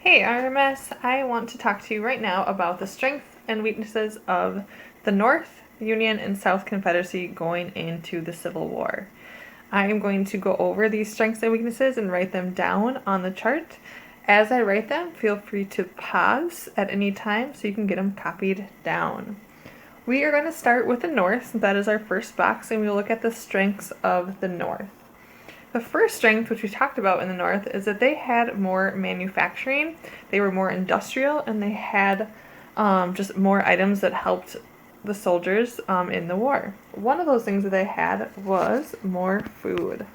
Hey RMS, I want to talk to you right now about the strengths and weaknesses of the North, Union, and South Confederacy going into the Civil War. I am going to go over these strengths and weaknesses and write them down on the chart. As I write them, feel free to pause at any time so you can get them copied down. We are going to start with the North, since that is our first box, and we'll look at the strengths of the North. The first strength, which we talked about in the North, is that they had more manufacturing, they were more industrial, and they had just more items that helped the soldiers in the war. One of those things that they had was more food.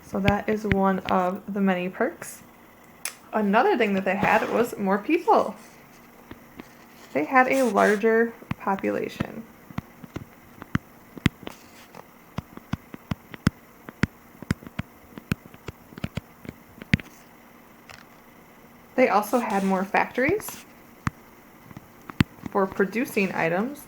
So that is one of the many perks. Another thing that they had was more people. They had a larger population. They also had more factories for producing items.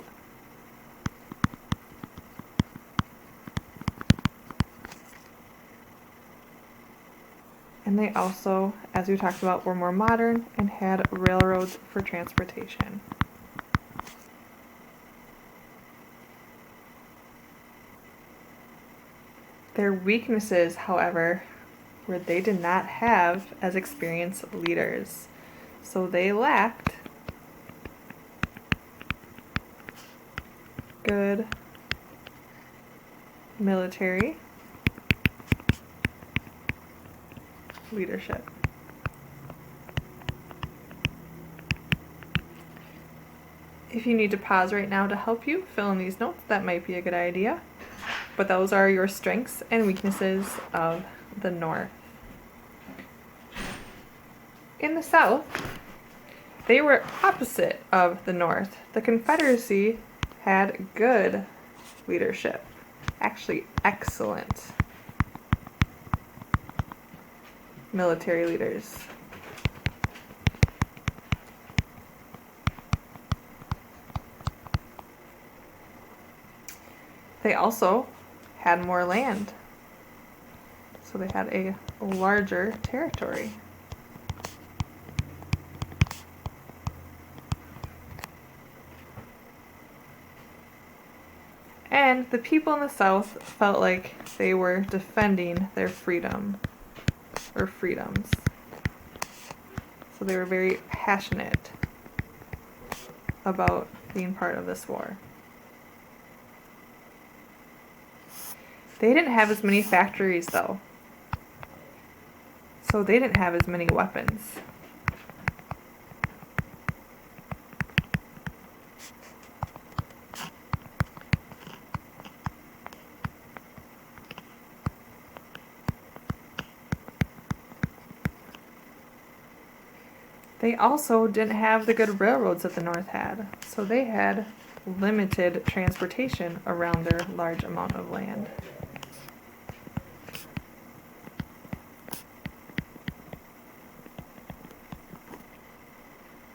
And they also, as we talked about, were more modern and had railroads for transportation. Their weaknesses, however, were they did not have as experienced leaders. So they lacked good military leadership. If you need to pause right now to help you fill in these notes, that might be a good idea. But those are your strengths and weaknesses of the North. In the South, they were opposite of the North. The Confederacy had good leadership, actually excellent military leaders. They also had more land, so they had a larger territory. And the people in the South felt like they were defending their freedom or freedoms. So they were very passionate about being part of this war. They didn't have as many factories though, so they didn't have as many weapons. They also didn't have the good railroads that the North had, so they had limited transportation around their large amount of land.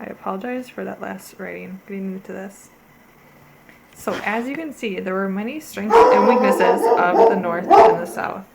I apologize for that last writing, getting new to this. So as you can see, there were many strengths and weaknesses of the North and the South.